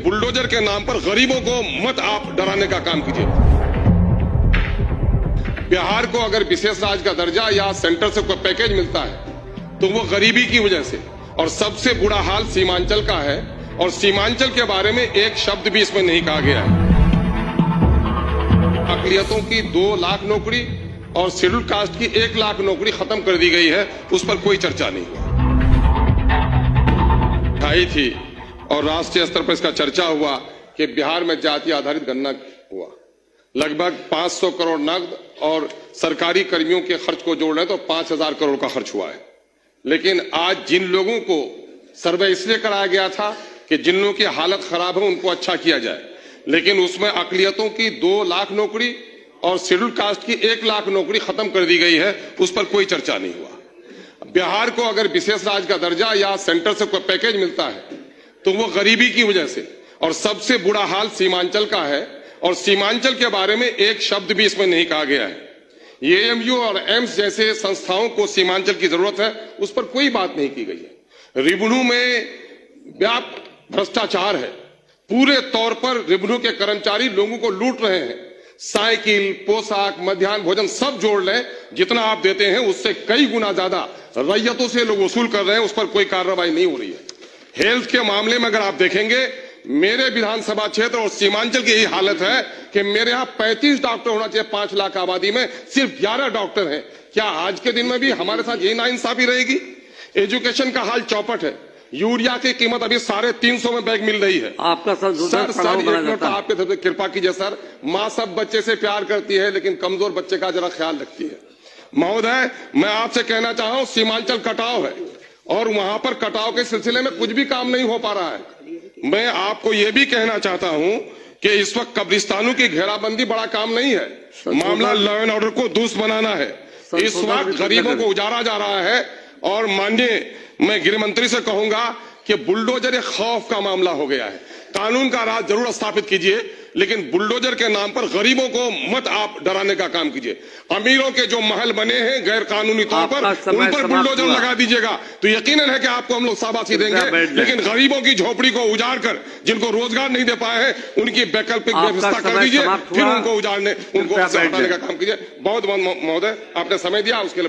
Bulldozer के नाम पर गरीबों को मत आप डराने का काम कीजिए। बिहार को अगर विशेष राज्य का दर्जा या सेंटर से कोई पैकेज मिलता है तो वो गरीबी की वजह से, और सबसे बुरा हाल सीमांचल का है, और सीमांचल के बारे में एक शब्द भी इसमें नहीं कहा गया है। अकलियतों की 2 लाख नौकरी और शेड्यूल कास्ट की 1 लाख नौकरी खत्म कर दी गई है, उस पर कोई चर्चा नहीं आई थी। और राष्ट्रीय स्तर पर इसका चर्चा हुआ कि बिहार में जाति आधारित गणना हुआ, लगभग 500 करोड़ नकद और सरकारी कर्मियों के खर्च को जोड़ रहे तो 5000 करोड़ का खर्च हुआ है। लेकिन आज जिन लोगों को सर्वे इसलिए कराया गया था कि जिन लोगों की हालत खराब है उनको अच्छा किया जाए, लेकिन उसमें अकलियतों की 2 लाख नौकरी और शेड्यूल कास्ट की 1 लाख नौकरी खत्म कर दी गई है, उस पर कोई चर्चा नहीं हुआ। बिहार को अगर विशेष राज्य का दर्जा या सेंटर से कोई पैकेज मिलता है तो वो गरीबी की वजह से, और सबसे बुरा हाल सीमांचल का है, और सीमांचल के बारे में एक शब्द भी इसमें नहीं कहा गया है। एएमयू और एम्स जैसे संस्थाओं को सीमांचल की जरूरत है, उस पर कोई बात नहीं की गई है। रेवेन्यू में व्यापक भ्रष्टाचार है, पूरे तौर पर रेवेन्यू के कर्मचारी लोगों को लूट रहे हैं। साइकिल, पोशाक, मध्याह्न भोजन सब जोड़ लें, जितना आप देते हैं उससे कई गुना ज्यादा रैयतों से लोग वसूल कर रहे हैं, उस पर कोई कार्रवाई नहीं हो रही है। हेल्थ के मामले में अगर आप देखेंगे, मेरे विधानसभा क्षेत्र और सीमांचल की यही हालत है कि मेरे यहाँ 35 डॉक्टर होना चाहिए 5 लाख आबादी में, सिर्फ 11 डॉक्टर हैं। क्या आज के दिन में भी हमारे साथ यही नाइंसाफी रहेगी? एजुकेशन का हाल चौपट है। यूरिया की कीमत अभी 350 में बैग मिल रही है। आपका सर एक मिनट आपके तरफ से कृपा कीजिए सर। माँ सब बच्चे से प्यार करती है, लेकिन कमजोर बच्चे का जरा ख्याल रखती है। महोदय, मैं आपसे कहना चाह रहा हूं, सीमांचल कटाव है और वहां पर कटाव के सिलसिले में कुछ भी काम नहीं हो पा रहा है। मैं आपको यह भी कहना चाहता हूं कि इस वक्त कब्रिस्तानों की घेराबंदी बड़ा काम नहीं है, मामला लॉ एंड ऑर्डर को दुरुस्त बनाना है। इस वक्त गरीबों को उजाड़ा जा रहा है, और माननीय मैं गृह मंत्री से कहूंगा कि बुलडोजर एक खौफ का मामला हो गया है। कानून का राज जरूर स्थापित कीजिए, लेकिन बुलडोजर के नाम पर गरीबों को मत आप डराने का काम कीजिए। अमीरों के जो महल बने हैं गैर कानूनी तौर पर, उन पर बुलडोजर लगा दीजिएगा तो यकीनन है कि आपको हम लोग शाबाशी देंगे, लेकिन गरीबों की झोपड़ी को उजाड़ कर जिनको रोजगार नहीं दे पाए हैं उनकी वैकल्पिक व्यवस्था कर दीजिए, फिर उनको उजाड़ने, उनको हटाने का काम कीजिए। बहुत बहुत महोदय, आपने समय दिया उसके लिए